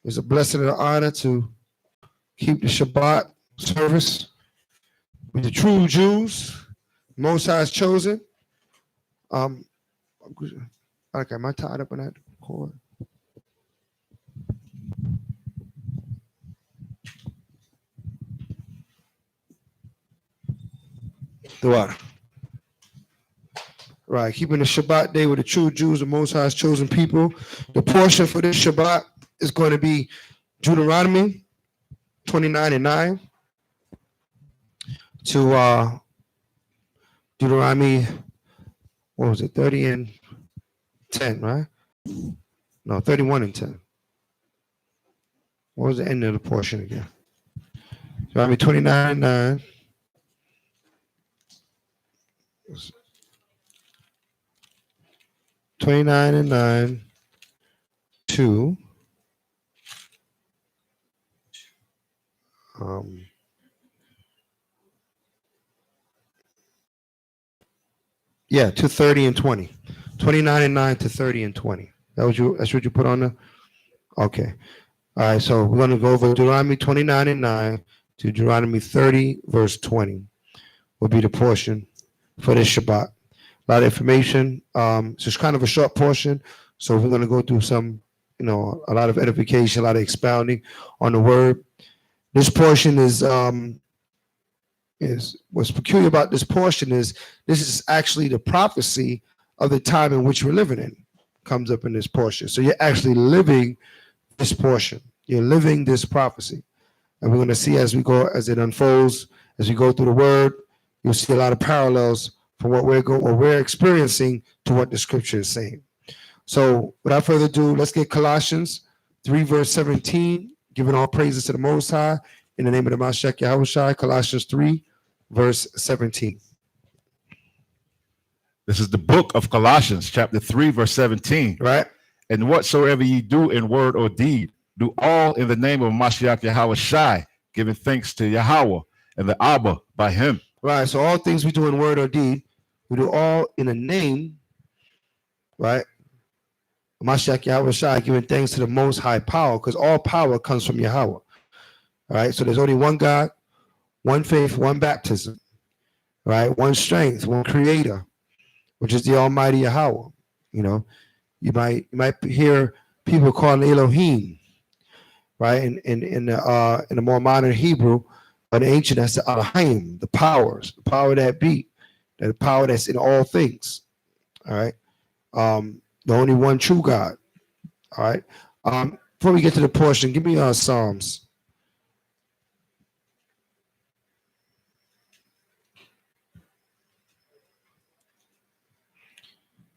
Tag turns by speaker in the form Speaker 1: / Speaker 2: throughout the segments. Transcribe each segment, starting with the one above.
Speaker 1: It's a blessing and an honor to keep the Shabbat service with the true Jews, Most High's chosen. Okay, am I tied up on that cord? The water. Right, keeping the Shabbat day with the true Jews, the Most High's chosen people. The portion for this Shabbat is going to be Deuteronomy 29:9 to Deuteronomy, what was it, 30:10, right? No, 31:10. What was the end of the portion again? Deuteronomy 29:9. 29:9 to 30:20. 29:9 to 30:20. That's what you put on the. Okay. All right. So we're gonna go over Deuteronomy 29:9 to Deuteronomy 30 verse 20. Will be the portion for this Shabbat. A lot of information. So it's kind of a short portion. So we're gonna go through some, a lot of edification, a lot of expounding on the word. This portion is what's peculiar about this portion is this is actually the prophecy of the time in which we're living in. Comes up in this portion. So you're actually living this portion. You're living this prophecy. And we're going to see as it unfolds, as we go through the word, you'll see a lot of parallels from what we're experiencing to what the scripture is saying. So without further ado, let's get Colossians 3 verse 17, giving all praises to the Most High in the name of the Mashiach Yahushua. Colossians 3 verse 17.
Speaker 2: This is the book of Colossians, chapter 3, verse 17.
Speaker 1: Right.
Speaker 2: And whatsoever ye do in word or deed, do all in the name of Mashiach Yahushua, giving thanks to Yahweh and the Abba by him.
Speaker 1: Right. So all things we do in word or deed, we do all in the name, right? Mashiach Yahushua, giving thanks to the Most High power, because all power comes from Yahweh. All right. So there's only one God, one faith, one baptism, right? One strength, one creator, which is the Almighty Yahweh. You might hear people calling Elohim, right? In the more modern Hebrew, but in ancient that's the Elohim, the power that be, the power that's in all things. All right, the only one true God. All right. Before we get to the portion, give me Psalms.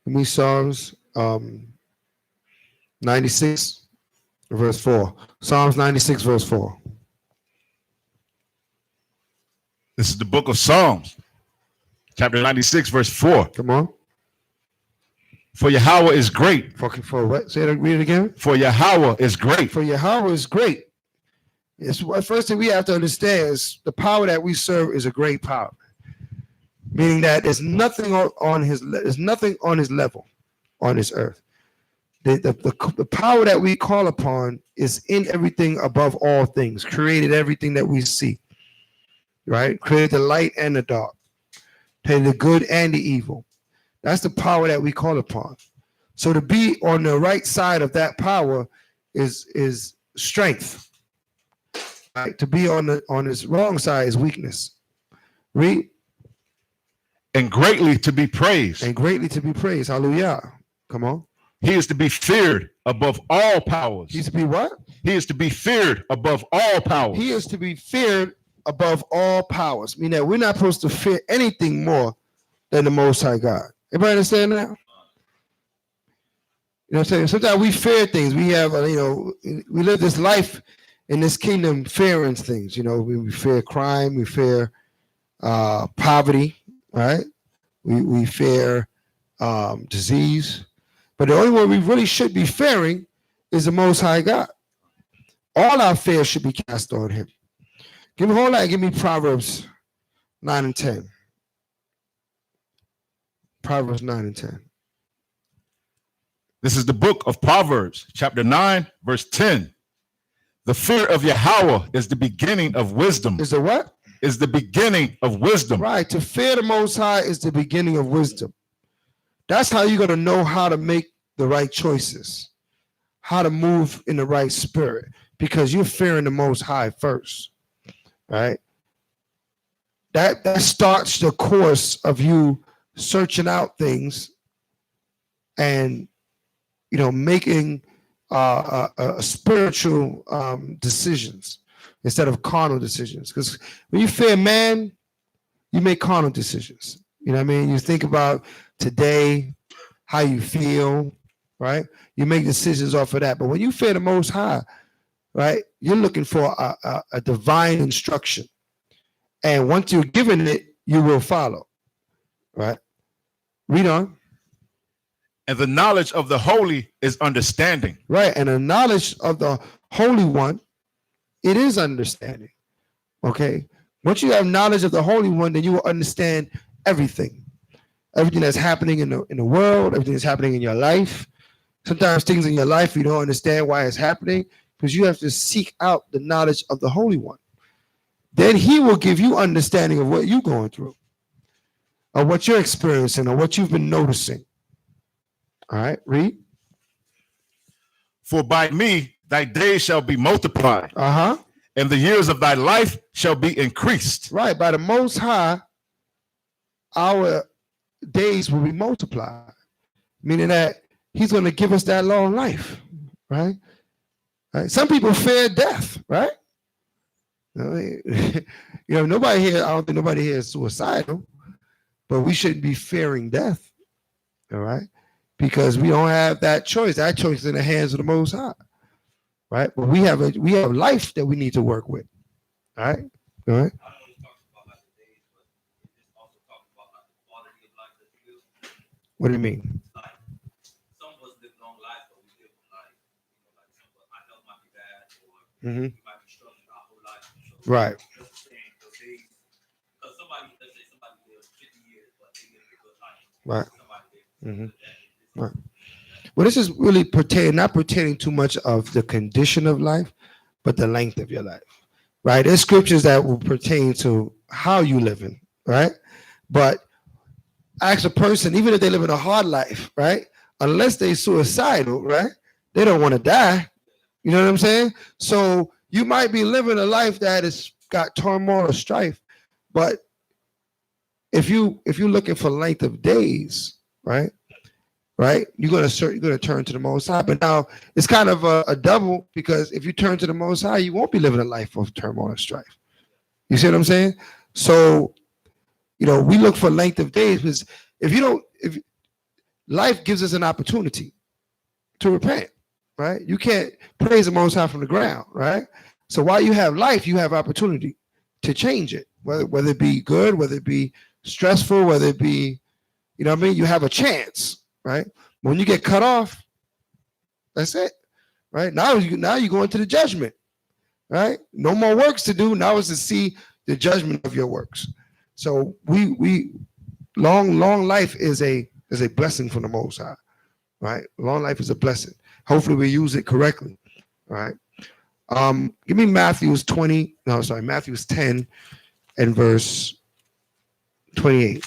Speaker 1: Give me Psalms 96 verse 4. Psalms 96 verse 4.
Speaker 2: This is the book of Psalms, chapter 96 verse 4.
Speaker 1: Come on.
Speaker 2: For Yahweh is great.
Speaker 1: For what? Read it again.
Speaker 2: For Yahweh is great.
Speaker 1: For Yahweh is great. It's the first thing we have to understand is the power that we serve is a great power. Meaning that there's nothing on his level on this earth. The power that we call upon is in everything above all things, created everything that we see, right? Created the light and the dark, created the good and the evil. That's the power that we call upon. So to be on the right side of that power is strength. Right? To be on his wrong side is weakness. Read.
Speaker 2: And greatly to be praised.
Speaker 1: And greatly to be praised. Hallelujah. Come on.
Speaker 2: He is to be feared above all powers.
Speaker 1: He's to be what?
Speaker 2: He is to be feared above all powers.
Speaker 1: He is to be feared above all powers. Meaning that we're not supposed to fear anything more than the Most High God. Everybody understand that? You know what I'm saying? Sometimes we fear things. We have, we live this life in this kingdom fearing things. We fear crime. We fear poverty. Right? We fear disease. But the only one we really should be fearing is the Most High God. All our fear should be cast on him. Give me Proverbs 9 and 10. Proverbs 9 and 10.
Speaker 2: This is the book of Proverbs, chapter 9, verse 10. The fear of Yahweh is the beginning of wisdom.
Speaker 1: Is the what?
Speaker 2: Is the beginning of wisdom.
Speaker 1: Right. To fear the Most High is the beginning of wisdom. That's how you're going to know how to make the right choices, how to move in the right spirit, because you're fearing the Most High first, right? That starts the course of you searching out things and, you know, making spiritual decisions instead of carnal decisions. Because when you fear man, you make carnal decisions. You know what I mean? You think about today, how you feel, right? You make decisions off of that. But when you fear the Most High, right, you're looking for a divine instruction. And once you're given it, you will follow, right? Read on.
Speaker 2: And the knowledge of the holy is understanding.
Speaker 1: Right. And the knowledge of the Holy One, it is understanding. Okay. Once you have knowledge of the Holy One, then you will understand everything. Everything that's happening in the world, everything that's happening in your life. Sometimes things in your life you don't understand why it's happening, because you have to seek out the knowledge of the Holy One. Then he will give you understanding of what you're going through, or what you're experiencing, or what you've been noticing. All right, read.
Speaker 2: For by me thy days shall be multiplied, and the years of thy life shall be increased.
Speaker 1: Right, by the Most High, our days will be multiplied, meaning that he's going to give us that long life, right? Right. Some people fear death, right? You know, nobody here, I don't think nobody here is suicidal, but we shouldn't be fearing death, all right? Because we don't have that choice. That choice is in the hands of the Most High, right? But we have life that we need to work with, all right? All right. What do you mean?
Speaker 3: Some of us live long lives, but we live like, you know, like some of our health might be bad, or we might be struggling our whole life. So
Speaker 1: right.
Speaker 3: Just saying, because somebody, let's say somebody lives 50 years, but they live a good life.
Speaker 1: Right.
Speaker 3: Somebody lives
Speaker 1: right. Well, this is really not pertaining too much of the condition of life, but the length of your life, right? There's scriptures that will pertain to how you living, right? But ask a person, even if they live in a hard life, right? Unless they're suicidal, right? They don't want to die. You know what I'm saying? So you might be living a life that has got turmoil or strife, but if you're looking for length of days, right? You're gonna turn to the Most High. But now it's kind of a double, because if you turn to the Most High, you won't be living a life of turmoil and strife. You see what I'm saying? So, you know, we look for length of days, because if life gives us an opportunity to repent, right? You can't praise the Most High from the ground, right? So while you have life, you have opportunity to change it, whether it be good, whether it be stressful, whether it be, you know what I mean? You have a chance, right? When you get cut off, that's it, right? Now you go into the judgment, right? No more works to do. Now is to see the judgment of your works. So we long life is a blessing from the Most High, right? Long life is a blessing. Hopefully we use it correctly, right? Give me Matthew 10 and verse 28.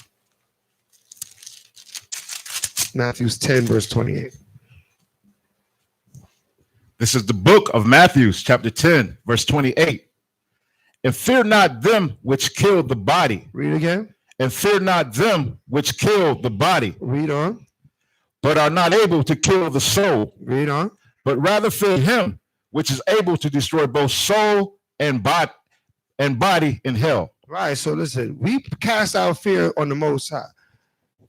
Speaker 1: Matthew 10 verse 28.
Speaker 2: This is the book of Matthew, chapter 10, verse 28. And fear not them which kill the body.
Speaker 1: Read again.
Speaker 2: And fear not them which kill the body.
Speaker 1: Read on.
Speaker 2: But are not able to kill the soul.
Speaker 1: Read on.
Speaker 2: But rather fear him which is able to destroy both soul and body in hell.
Speaker 1: Right. So listen, we cast our fear on the Most High.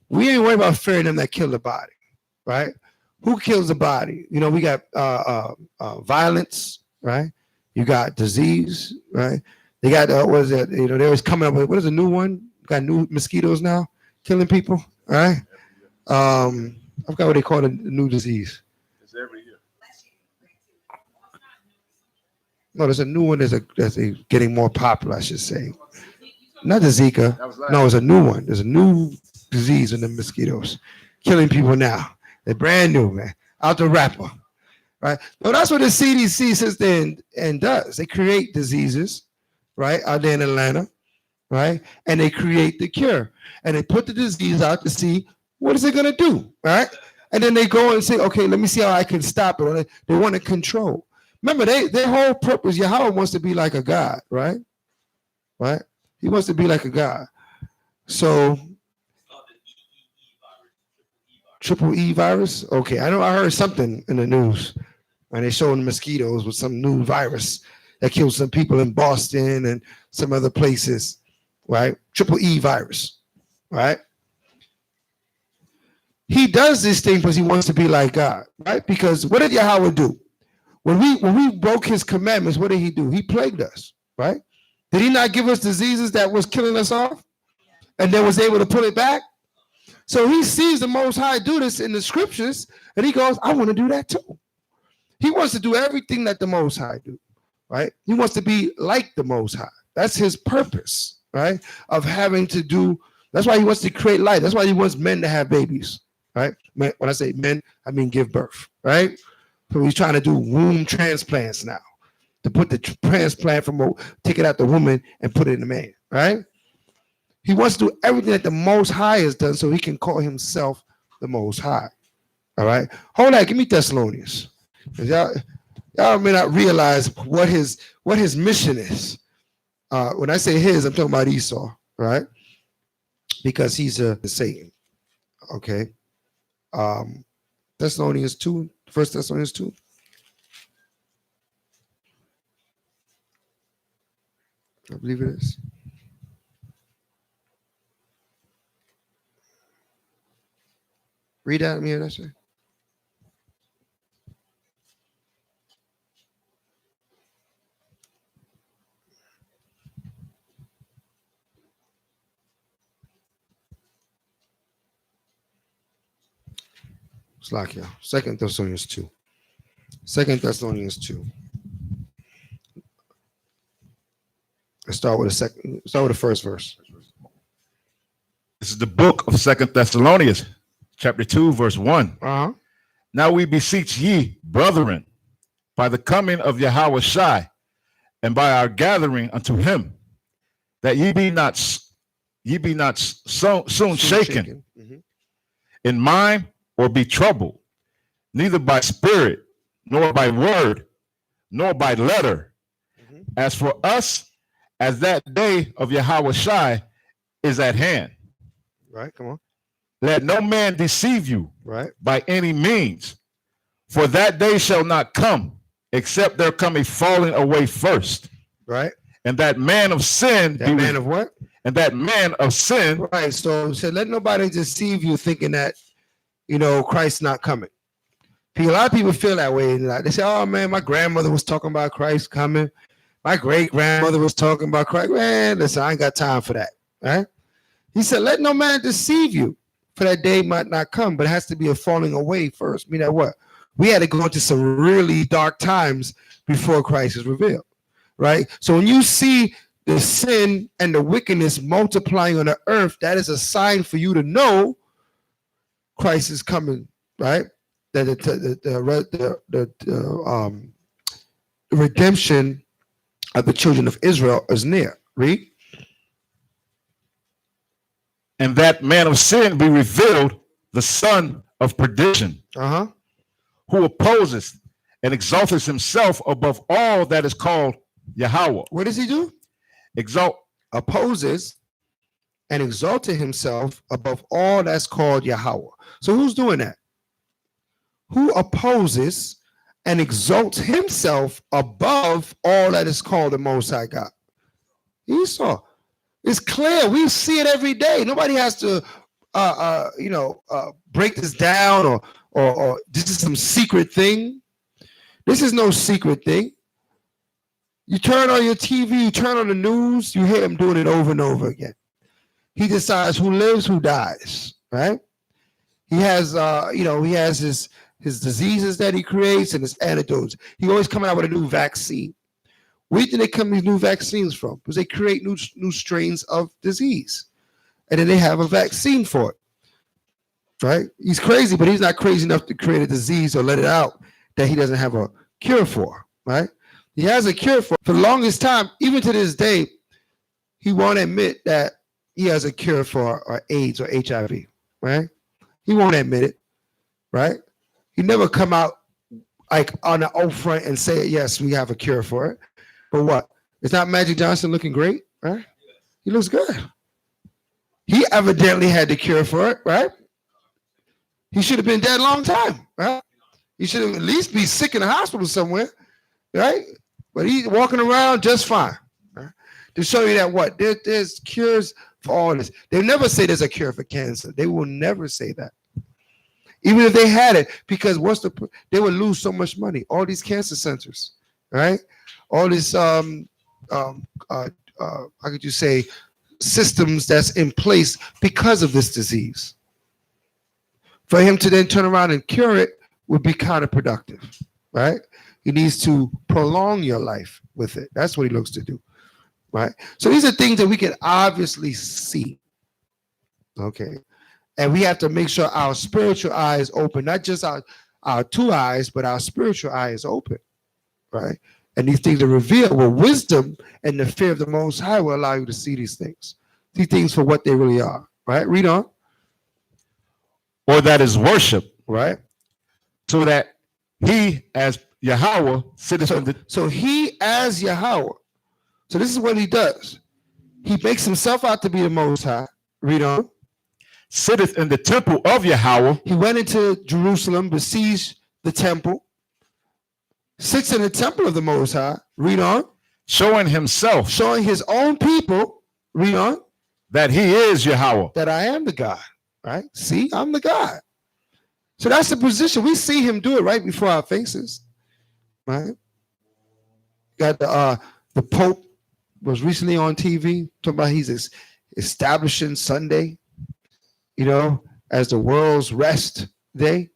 Speaker 1: We ain't worried about fearing them that kill the body, right? Who kills the body? You know, we got violence, right? You got disease, right? They got what is it? You know, they was coming up with, what is a new one? Got new mosquitoes now killing people, right? I forgot what they call the new disease.
Speaker 2: It's every year.
Speaker 1: No, there's a new one that's getting more popular, I should say. Not the Zika. No, it's a new one. There's a new disease in the mosquitoes killing people now. They're brand new, man. Out the wrapper. right? So that's what the CDC sits there and does. They create diseases, right, out there in Atlanta, right? And they create the cure. And they put the disease out to see what is it going to do, right? And then they go and say, okay, let me see how I can stop it. Or they want to control. Remember, their whole purpose, Yahweh wants to be like a God, right? Right? He wants to be like a God. So, triple E virus? Okay, I know I heard something in the news. And they showing mosquitoes with some new virus that killed some people in Boston and some other places, right? Triple E virus, right? He does this thing because he wants to be like God, right? Because what did Yahweh do? When we broke his commandments, what did he do? He plagued us, right? Did he not give us diseases that was killing us off and then was able to pull it back? So he sees the Most High do this in the scriptures and he goes, I want to do that too. He wants to do everything that the Most High do, right? He wants to be like the Most High. That's his purpose, right? Of having to do, that's why he wants to create life. That's why he wants men to have babies, right? When I say men, I mean give birth, right? So he's trying to do womb transplants now, to put the transplant from, take it out the woman and put it in the man, right? He wants to do everything that the Most High has done so he can call himself the Most High, all right? Hold on, give me Thessalonians. Y'all may not realize what his mission is. When I say his, I'm talking about Esau, right? Because he's a Satan. Okay. Thessalonians 2, 1 Thessalonians 2. I believe it is. Read that to me, that's it. Slakia. 2 Thessalonians 2. 2 Thessalonians 2. Let's start with the first verse.
Speaker 2: This is the book of 2 Thessalonians, chapter 2, verse 1.
Speaker 1: Uh-huh.
Speaker 2: Now we beseech ye, brethren, by the coming of Yahweh Shai, and by our gathering unto him, that ye be not soon shaken in mind, or be troubled, neither by spirit, nor by word, nor by letter. As for us, as that day of Yahweh Shai is at hand.
Speaker 1: Right, come on.
Speaker 2: Let no man deceive you,
Speaker 1: right,
Speaker 2: by any means, for that day shall not come, except there come a falling away first.
Speaker 1: Right.
Speaker 2: And that man of sin.
Speaker 1: That man of what?
Speaker 2: And that man of sin.
Speaker 1: Right. So let nobody deceive you thinking that, Christ's not coming. A lot of people feel that way. They say, oh, man, my grandmother was talking about Christ coming. My great-grandmother was talking about Christ. Man, listen, I ain't got time for that. Right? He said, let no man deceive you, for that day might not come, but it has to be a falling away first. Mean that what? We had to go into some really dark times before Christ is revealed. Right? So when you see the sin and the wickedness multiplying on the earth, that is a sign for you to know Christ is coming, right? That the redemption of the children of Israel is near. Read.
Speaker 2: And that man of sin be revealed, the son of perdition, who opposes and exalteth himself above all that is called Yahweh.
Speaker 1: What does he do? Opposes and exalted himself above all that's called Yahweh. So who's doing that? Who opposes and exalts himself above all that is called the Most High God? Esau. It's clear. We see it every day. Nobody has to, break this down or this is some secret thing. This is no secret thing. You turn on your TV, you turn on the news, you hear him doing it over and over again. He decides who lives, who dies, right? He has, he has his diseases that he creates and his antidotes. He always coming out with a new vaccine. Where do you think they come these new vaccines from? Because they create new strains of disease. And then they have a vaccine for it, right? He's crazy, but he's not crazy enough to create a disease or let it out that he doesn't have a cure for, right? He has a cure for the longest time, even to this day, he won't admit that he has a cure for AIDS or HIV, right? He won't admit it, right? He never come out like on the old front and say, yes, we have a cure for it. But what? It's not Magic Johnson looking great, right? He looks good. He evidently had the cure for it, right? He should have been dead a long time, right? He should have at least be sick in the hospital somewhere, right? But he's walking around just fine. Right? To show you that what? There's cures for all this. They never say there's a cure for cancer. They will never say that. Even if they had it, because they would lose so much money. All these cancer centers, right? All this how could you say, systems that's in place because of this disease. For him to then turn around and cure it would be counterproductive, right? He needs to prolong your life with it. That's what he looks to do, right? So these are things that we can obviously see, okay? And we have to make sure our spiritual eye is open, not just our two eyes, but our spiritual eye is open, right? And these things are revealed with wisdom, and the fear of the Most High will allow you to see these things for what they really are, right? Read on.
Speaker 2: Or that is worship,
Speaker 1: right?
Speaker 2: So that he as Yahweh sitteth in the...
Speaker 1: So he as Yahweh. So this is what he does. He makes himself out to be the Most High. Read on.
Speaker 2: Sitteth in the temple of Yahweh.
Speaker 1: He went into Jerusalem, besieged the temple, sits in the temple of the Most High. Read on.
Speaker 2: Showing himself.
Speaker 1: Showing his own people. Read on.
Speaker 2: That he is Yahweh.
Speaker 1: That I am the God. Right? See, I'm the God. So that's the position. We see him do it right before our faces. Right? Got the Pope was recently on TV talking about he's establishing Sunday, as the world's rest day.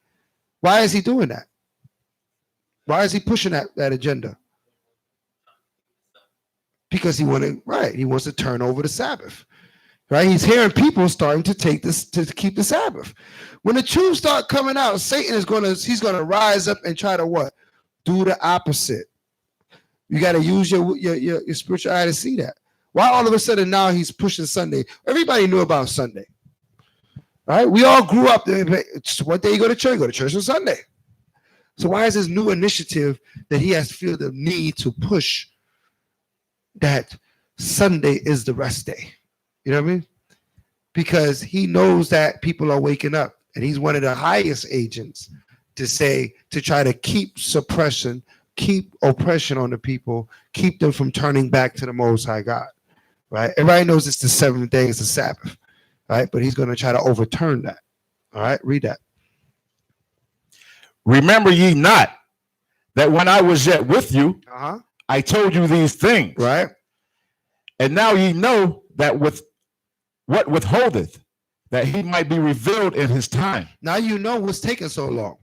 Speaker 1: Why is he doing that? Why is he pushing that agenda? Because he wants to turn over the Sabbath. Right? He's hearing people starting to take this to keep the Sabbath. When the truth start coming out, Satan is he's gonna rise up and try to what? Do the opposite. You got to use your spiritual eye to see that. Why all of a sudden now he's pushing Sunday? Everybody knew about Sunday. Right? We all grew up. One day you go to church on Sunday. So why is this new initiative that he has to feel the need to push that Sunday is the rest day? You know what I mean? Because he knows that people are waking up, and he's one of the highest agents to try to keep suppression, keep oppression on the people, keep them from turning back to the Most High God, right? Everybody knows it's the seventh day, it's the Sabbath, right? But he's going to try to overturn that. All right, read that.
Speaker 2: Remember ye not that when I was yet with you, I told you these things,
Speaker 1: right?
Speaker 2: And now ye know that with what withholdeth, that he might be revealed in his time.
Speaker 1: Now you know what's taking so long,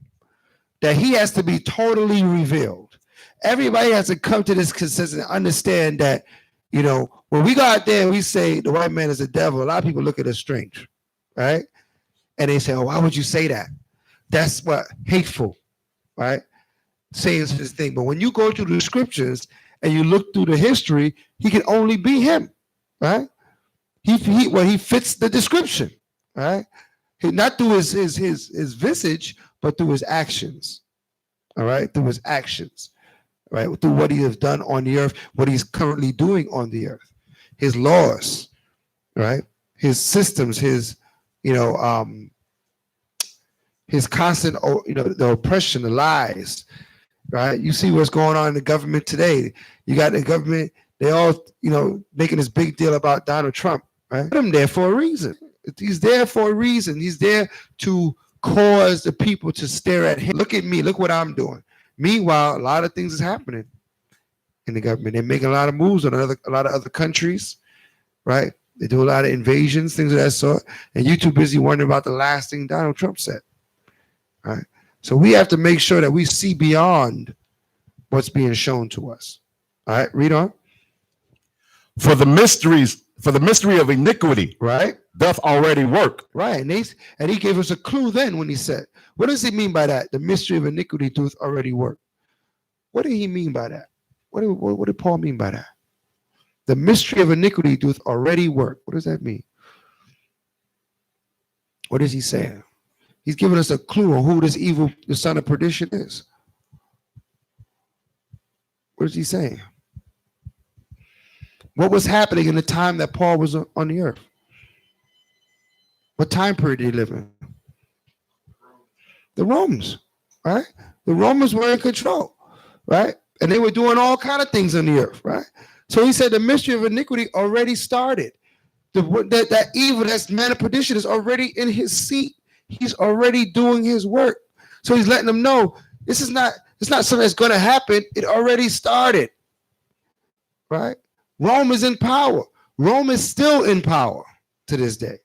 Speaker 1: that he has to be totally revealed. Everybody has to come to this consensus and understand that, when we go out there and we say the white man is a devil, a lot of people look at us strange, right? And they say, oh, why would you say that? That's what hateful, right? Saying this thing. But when you go through the scriptures and you look through the history, he can only be him, right? He fits the description, right? Not through his visage, but through his actions. All right, through his actions, right? Through what he has done on the earth, what he's currently doing on the earth, his laws, right? His systems, his constant, the oppression, the lies, right? You see what's going on in the government today. You got the government, they all, making this big deal about Donald Trump, right? Put him there for a reason. He's there for a reason. He's there to cause the people to stare at him. Look at me. Look what I'm doing. Meanwhile, a lot of things is happening in the government. They're making a lot of moves on a lot of other countries, right? They do a lot of invasions, things of that sort. And you're too busy wondering about the last thing Donald Trump said, right? So we have to make sure that we see beyond what's being shown to us. All right, read on.
Speaker 2: For the mysteries For the mystery of iniquity,
Speaker 1: right?
Speaker 2: doth already work.
Speaker 1: Right. And he gave us a clue then when he said, what does he mean by that? The mystery of iniquity doth already work. What did he mean by that? What did Paul mean by that? The mystery of iniquity doth already work. What does that mean? What is he saying? He's giving us a clue on who this evil, the son of perdition is. What is he saying? What was happening in the time that Paul was on the earth? What time period did he live in? The Romans, right? The Romans were in control, right? And they were doing all kind of things on the earth, right? So he said the mystery of iniquity already started. That evil, that's man of perdition, is already in his seat. He's already doing his work. So he's letting them know it's not something that's going to happen. It already started, right? Rome is in power. Rome is still in power to this day,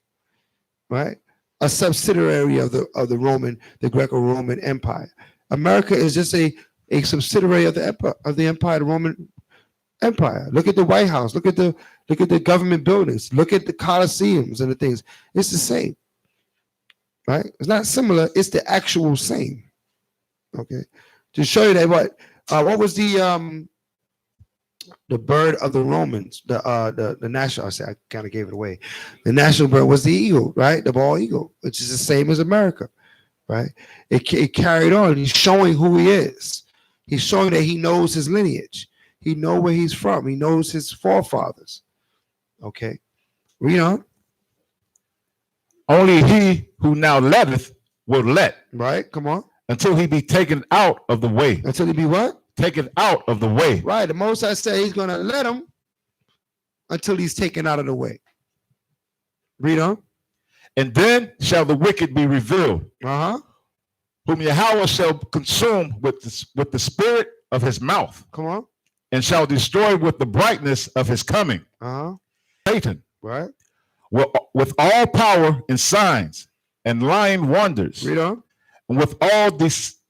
Speaker 1: right? A subsidiary of the Greco-Roman Empire. America is just a subsidiary of the empire, the Roman Empire. Look at the White House. Look at the government buildings. Look at the Colosseums and the things. It's the same, right? It's not similar. It's the actual same. Okay, to show you that what was the bird of the Romans, the national, I kind of gave it away. The national bird was the eagle, right? The bald eagle, which is the same as America, right? It carried on. He's showing who he is. He's showing that he knows his lineage. He knows where he's from. He knows his forefathers. Okay, read on.
Speaker 2: Only he who now letteth will let.
Speaker 1: Right, come on.
Speaker 2: Until he be taken out of the way.
Speaker 1: Until he be what?
Speaker 2: Taken out of the way.
Speaker 1: Right. The Most High say he's going to let him until he's taken out of the way. Read on.
Speaker 2: And then shall the wicked be revealed, whom Yahweh shall consume with the spirit of his mouth.
Speaker 1: Come on.
Speaker 2: And shall destroy with the brightness of his coming. Satan.
Speaker 1: Right.
Speaker 2: With all power and signs and lying wonders.
Speaker 1: Read on.
Speaker 2: And with all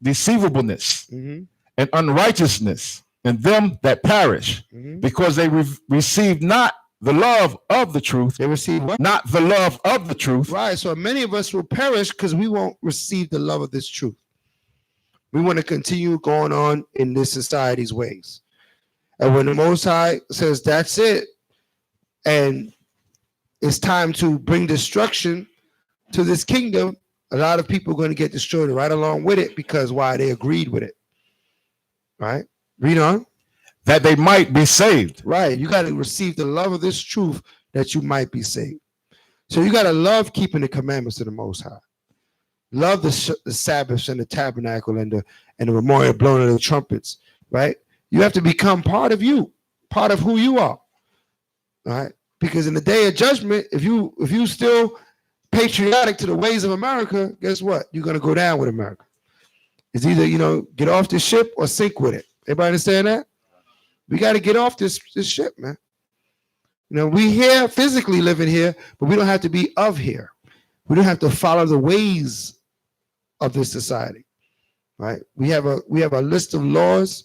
Speaker 2: deceivableness and unrighteousness in them that perish, because they receive not the love of the truth.
Speaker 1: They receive what?
Speaker 2: Not the love of the truth.
Speaker 1: Right. So many of us will perish because we won't receive the love of this truth. We want to continue going on in this society's ways. And when the Most High says that's it, and it's time to bring destruction to this kingdom, a lot of people are going to get destroyed right along with it because why? They agreed with it. Right? Read on.
Speaker 2: That they might be saved.
Speaker 1: Right. You got to receive the love of this truth that you might be saved. So you got to love keeping the commandments of the Most High. Love the Sabbaths and the tabernacle and the memorial blowing of the trumpets. Right? You have to become part of you, part of who you are. Right? Because in the day of judgment, if you still patriotic to the ways of America, guess what? You're going to go down with America. It's either, get off the ship or sink with it. Everybody understand that? We got to get off this ship, man. We here physically living here, but we don't have to be of here. We don't have to follow the ways of this society, right? We have a list of laws,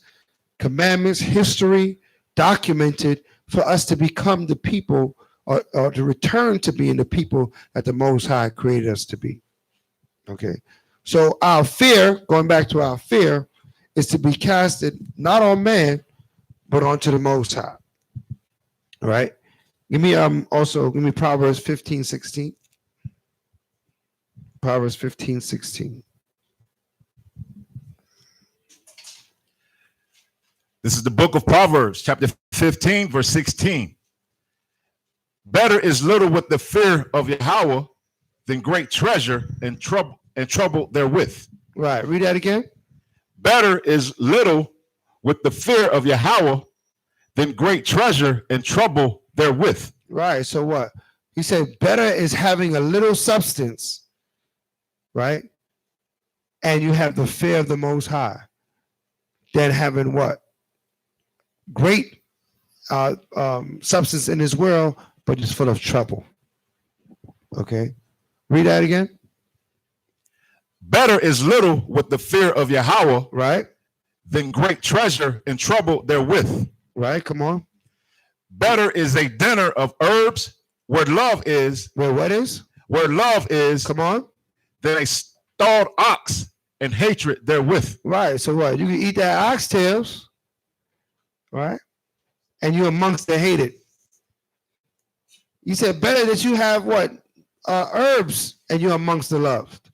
Speaker 1: commandments, history documented for us to become the people or to return to being the people that the Most High created us to be. Okay. So our fear, going back to our fear, is to be casted not on man, but onto the Most High. All right. Give me Proverbs 15:16. Proverbs 15:16.
Speaker 2: This is the book of Proverbs, chapter 15, verse 16. Better is little with the fear of Yahweh than great treasure and trouble therewith.
Speaker 1: Right. Read that again.
Speaker 2: Better is little with the fear of Yahweh than great treasure and trouble therewith.
Speaker 1: Right. So what? He said better is having a little substance, right? And you have the fear of the Most High than having what? Great substance in this world, but it's full of trouble. Okay. Read that again.
Speaker 2: Better is little with the fear of Yahweh,
Speaker 1: right,
Speaker 2: than great treasure and trouble therewith.
Speaker 1: Right. Come on.
Speaker 2: Better is a dinner of herbs where love is.
Speaker 1: Where what is?
Speaker 2: Where love is.
Speaker 1: Come on.
Speaker 2: Than a stalled ox and hatred therewith.
Speaker 1: Right. So what? You can eat that oxtails, right? And you're amongst the hated. You said better that you have what? Herbs and you're amongst the loved,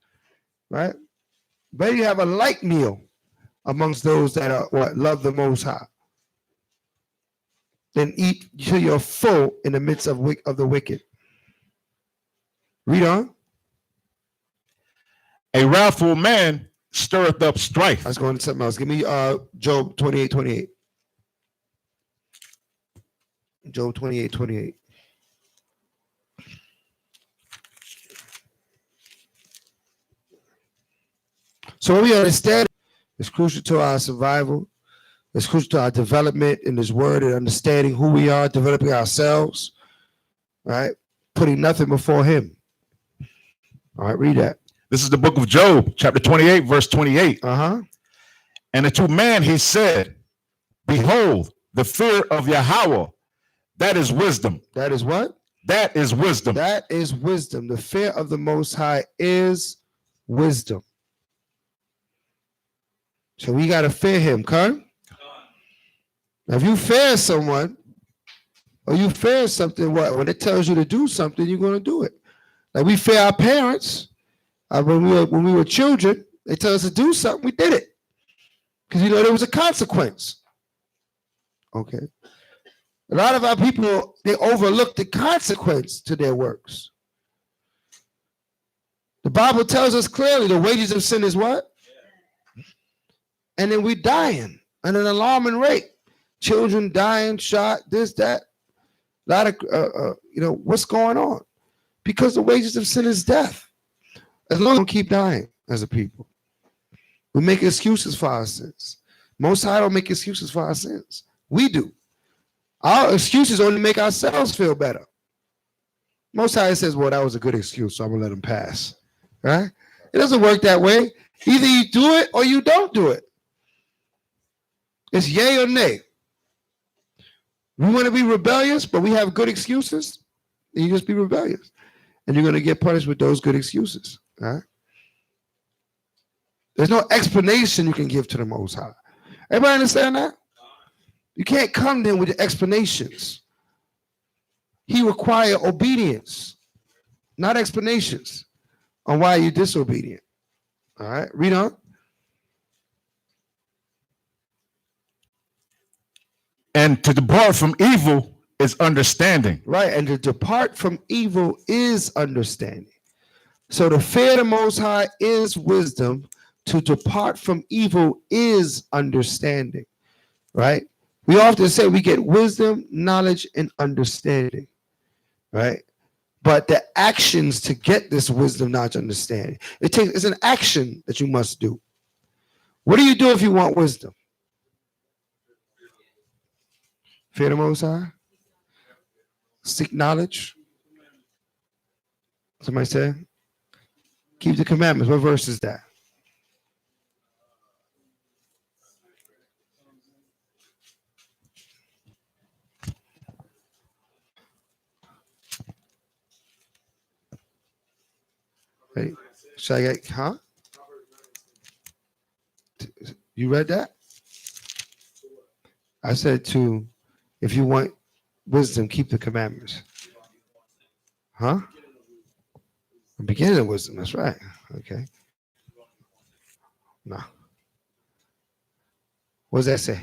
Speaker 1: right? Better you have a light meal amongst those that are what? Love the Most High. Than eat till you're full in the midst of the wicked. Read on.
Speaker 2: A wrathful man stirreth up strife.
Speaker 1: Let's go into something else. Give me Job 28:28. Job 28:28. So we understand it's crucial to our survival. It's crucial to our development in this word and understanding who we are, developing ourselves, right? Putting nothing before him. All right, read that.
Speaker 2: This is the book of Job, chapter 28, verse 28. And unto man he said, behold, the fear of Yahweh, that is wisdom.
Speaker 1: That is what?
Speaker 2: That is wisdom.
Speaker 1: That is wisdom. The fear of the Most High is wisdom. So we got to fear him, Kern. Now, if you fear someone or you fear something, what? When it tells you to do something, you're going to do it. Like we fear our parents. When we were children, they tell us to do something, we did it. Because you know there was a consequence. Okay. A lot of our people, they overlook the consequence to their works. The Bible tells us clearly the wages of sin is what? And then we're dying at an alarming rate. Children dying, shot, this, that. A lot of, what's going on? Because the wages of sin is death. As long as we keep dying as a people. We make excuses for our sins. Most High don't make excuses for our sins. We do. Our excuses only make ourselves feel better. Most High says, well, that was a good excuse, so I'm going to let him pass. Right? It doesn't work that way. Either you do it or you don't do it. It's yay or nay. We want to be rebellious, but we have good excuses. And you just be rebellious. And you're going to get punished with those good excuses. Right? There's no explanation you can give to the Most High. Everybody understand that? You can't come to him with the explanations. He requires obedience, not explanations on why you're disobedient. All right, read on.
Speaker 2: And to depart from evil is understanding.
Speaker 1: Right, and to depart from evil is understanding. So to fear the Most High is wisdom. To depart from evil is understanding. Right? We often say we get wisdom, knowledge, and understanding. Right? But the actions to get this wisdom, knowledge, understanding, it's an action that you must do. What do you do if you want wisdom? Fear the Most High? Seek knowledge? Somebody say? Keep the commandments. What verse is that? Hey, should I get, huh? You read that? I said if you want wisdom, keep the commandments. Huh? The beginning of wisdom, that's right. Okay. No. What does that say?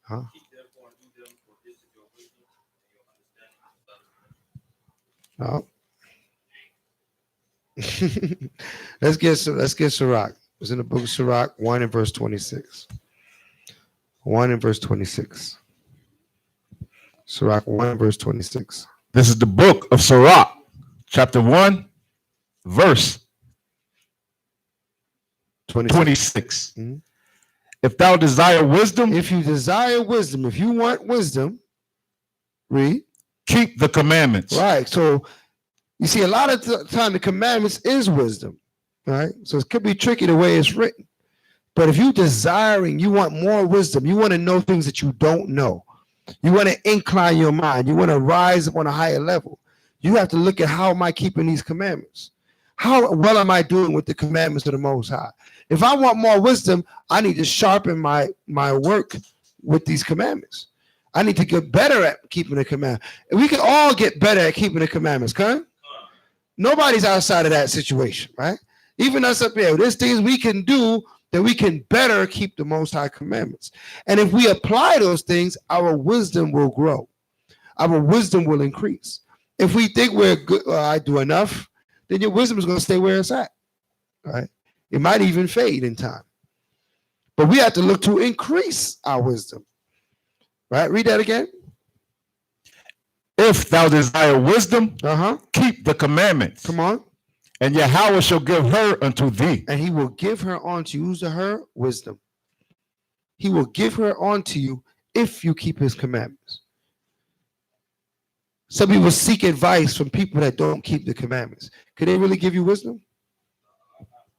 Speaker 1: Huh? No. let's get Sirach. It's in the book of Sirach, 1 and verse 26. 1 and verse 26. Sirach 1 and verse 26.
Speaker 2: This is the book of Sirach, chapter 1, verse 26.
Speaker 1: Mm-hmm.
Speaker 2: If thou desire wisdom,
Speaker 1: if you desire wisdom, if you want wisdom, read.
Speaker 2: Keep the commandments.
Speaker 1: Right. So you see, a lot of time the commandments is wisdom. Right. So it could be tricky the way it's written. But if you want more wisdom, you want to know things that you don't know. You want to incline your mind. You want to rise up on a higher level. You have to look at, how am I keeping these commandments? How well am I doing with the commandments of the Most High? If I want more wisdom, I need to sharpen my work with these commandments. I need to get better at keeping the commandments. And we can all get better at keeping the commandments, okay? Nobody's outside of that situation, right? Even us up here, there's things we can do that we can better keep the Most High commandments. And if we apply those things, our wisdom will grow. Our wisdom will increase. If we think we're good, I do enough, then your wisdom is going to stay where it's at, right? It might even fade in time. But we have to look to increase our wisdom, right? Read that again.
Speaker 2: If thou desire wisdom, keep the commandments.
Speaker 1: Come on.
Speaker 2: And Yahweh shall give her unto thee.
Speaker 1: And he will give her unto you. Use her wisdom. He will give her unto you if you keep his commandments. Some people seek advice from people that don't keep the commandments. Could they really give you wisdom?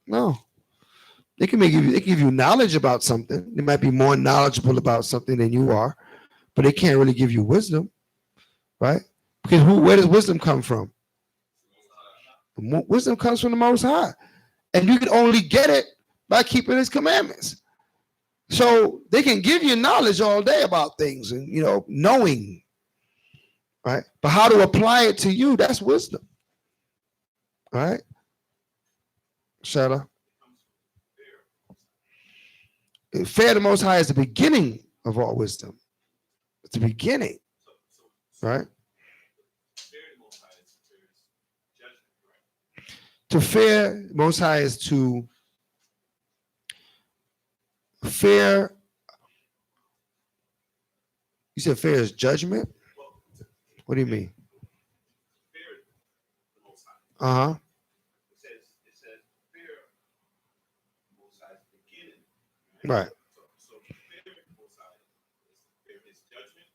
Speaker 1: No. They can give you knowledge about something. They might be more knowledgeable about something than you are, but they can't really give you wisdom, right? Because where does wisdom come from? Wisdom comes from the Most High, and you can only get it by keeping his commandments. So they can give you knowledge all day about things and, knowing, right? But how to apply it to you, that's wisdom, right? Shada. Fear the Most High is the beginning of all wisdom. It's the beginning, right? To fear Most High is to fear. You said fear is judgment? What do you mean? Uh-huh.
Speaker 3: It says fear Most High's beginning.
Speaker 1: Right.
Speaker 3: So fear Most High is fear his judgment.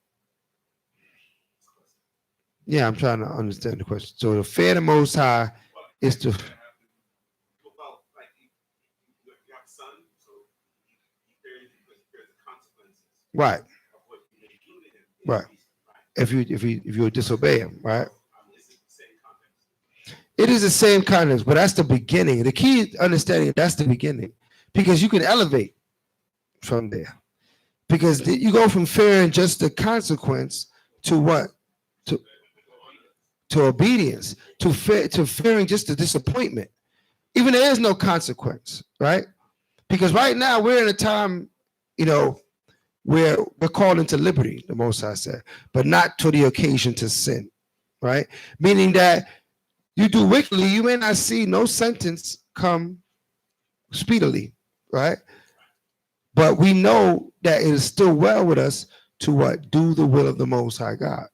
Speaker 1: Yeah, I'm trying to understand the question. So to fear the Most High is to.
Speaker 3: Well, like you have a son, so he fears the consequences.
Speaker 1: Right.
Speaker 3: Of what you included him.
Speaker 1: Right. If you disobey him, right?
Speaker 3: It's the same context.
Speaker 1: It is the same context, but that's the beginning. The key understanding, that's the beginning, because you can elevate from there. Because you go from fearing just the consequence to what? To obedience, to fearing just the disappointment. Even there is no consequence, right? Because right now we're in a time, where we're called into liberty, the Most High said, but not to the occasion to sin, right? Meaning that you do wickedly, you may not see no sentence come speedily, right? But we know that it is still well with us to what? Do the will of the Most High God,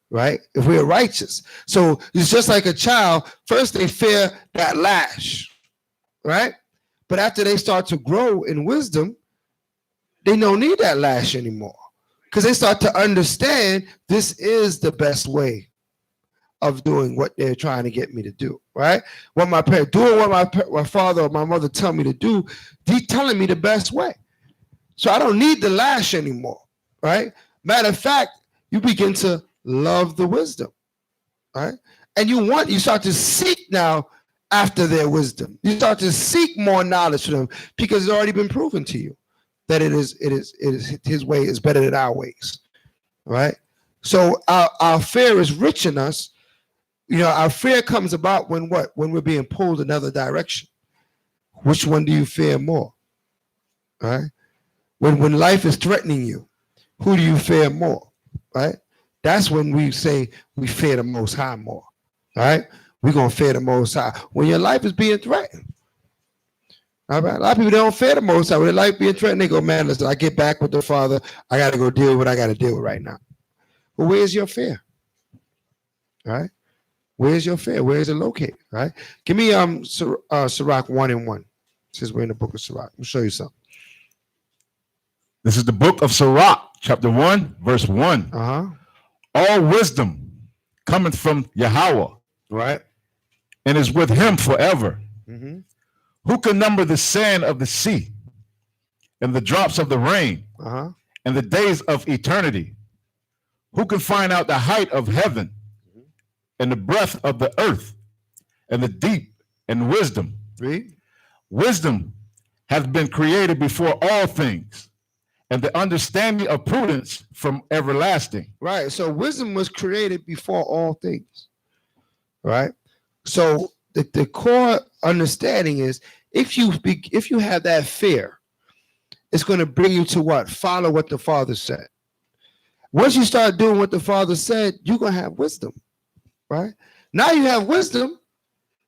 Speaker 1: right? If we're righteous. So it's just like a child. First they fear that lash, right? But after they start to grow in wisdom, they don't need that lash anymore, because they start to understand this is the best way of doing what they're trying to get me to do, right? What my parents doing, what my father or my mother tell me to do, they're telling me the best way. So I don't need the lash anymore, right? Matter of fact, you begin to love the wisdom, right? And you start to seek now after their wisdom. You start to seek more knowledge from them because it's already been proven to you that it is his way is better than our ways, right? So our fear is rich in us. Our fear comes about when we're being pulled another direction. Which one do you fear more, right? When life is threatening you, who do you fear more, right? That's when we say we fear the Most High more, right? We're going to fear the Most High when your life is being threatened. All right? A lot of people don't fear the Most High. When their life being threatened, they go, man, listen, I get back with the Father. I got to go deal with what I got to deal with right now. Well, where's your fear? All right? Where's your fear? Where is it located? Right? Give me Sirach 1:1. Since we're in the book of Sirach. I'll show you something.
Speaker 2: This is the book of Sirach, chapter 1, verse 1. All wisdom cometh from Yahweh,
Speaker 1: right?
Speaker 2: And is with him forever.
Speaker 1: Mm-hmm.
Speaker 2: Who can number the sand of the sea and the drops of the rain and the days of eternity? Who can find out the height of heaven and the breadth of the earth and the deep and wisdom?
Speaker 1: Read.
Speaker 2: Wisdom hath been created before all things, and the understanding of prudence from everlasting.
Speaker 1: Right. So wisdom was created before all things. Right. So the core understanding is if you have that fear, it's going to bring you to what? Follow what the Father said. Once you start doing what the Father said, you're going to have wisdom. Right. Now you have wisdom.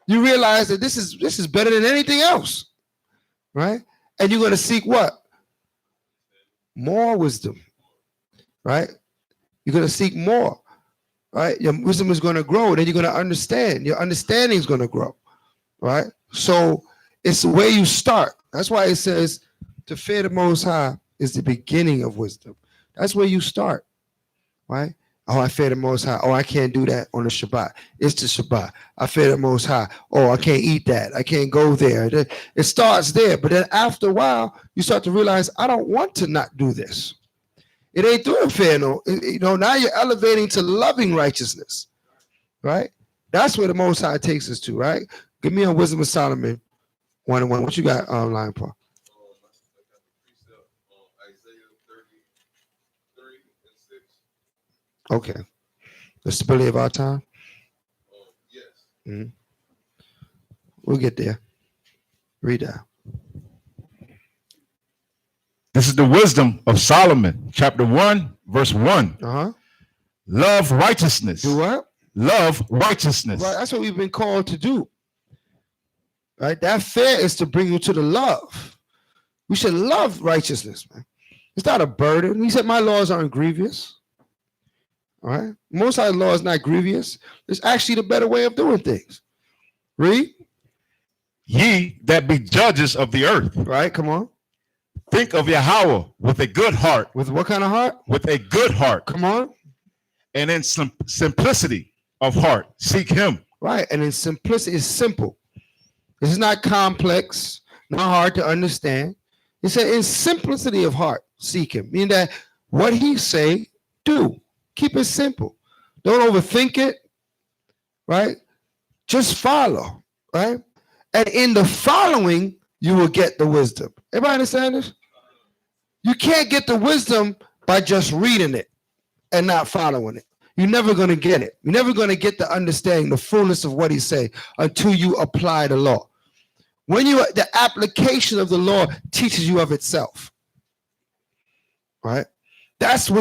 Speaker 1: You realize that this is better than anything else. Right. And you're going to seek what? More wisdom. Right. You're going to seek more. Right. Your wisdom is going to grow. Then you're going to understand. Your understanding is going to grow. Right. So it's the way you start. That's why it says to fear the Most High is the beginning of wisdom. That's where you start. Right. Oh, I fear the Most High. Oh, I can't do that on the Shabbat. It's the Shabbat. I fear the Most High. Oh, I can't eat that. I can't go there. It starts there. But then after a while, you start to realize, I don't want to not do this. It ain't doing fair. No. Now you're elevating to loving righteousness. Right? That's where the Most High takes us to, right? Give me a Wisdom of Solomon 1:1. What you got online, Paul? Okay. The stability of our time?
Speaker 4: Yes.
Speaker 1: Mm-hmm. We'll get there. Read that.
Speaker 2: This is the wisdom of Solomon, chapter 1, verse 1.
Speaker 1: Uh-huh.
Speaker 2: Love righteousness.
Speaker 1: Do what?
Speaker 2: Love righteousness.
Speaker 1: Right. That's what we've been called to do. Right? That fear is to bring you to the love. We should love righteousness, man. It's not a burden. He said, my laws aren't grievous. All right. Most High law is not grievous. It's actually the better way of doing things. Read.
Speaker 2: Ye that be judges of the earth,
Speaker 1: Right. Come on.
Speaker 2: think of Yahweh with a good heart.
Speaker 1: With what kind of heart?
Speaker 2: With a good heart.
Speaker 1: Come on.
Speaker 2: And in simplicity of heart, seek him.
Speaker 1: Right. And in simplicity, it's simple. This is not complex, not hard to understand. He said, in simplicity of heart, seek him. Meaning that what he say, do. Keep it simple. Don't overthink it. Right? Just follow. Right? And in the following, you will get the wisdom. Everybody understand this? You can't get the wisdom by just reading it and not following it. You're never going to get it. You're never going to get the understanding, the fullness of what he say until you apply the law. The application of the law teaches you of itself. Right? That's when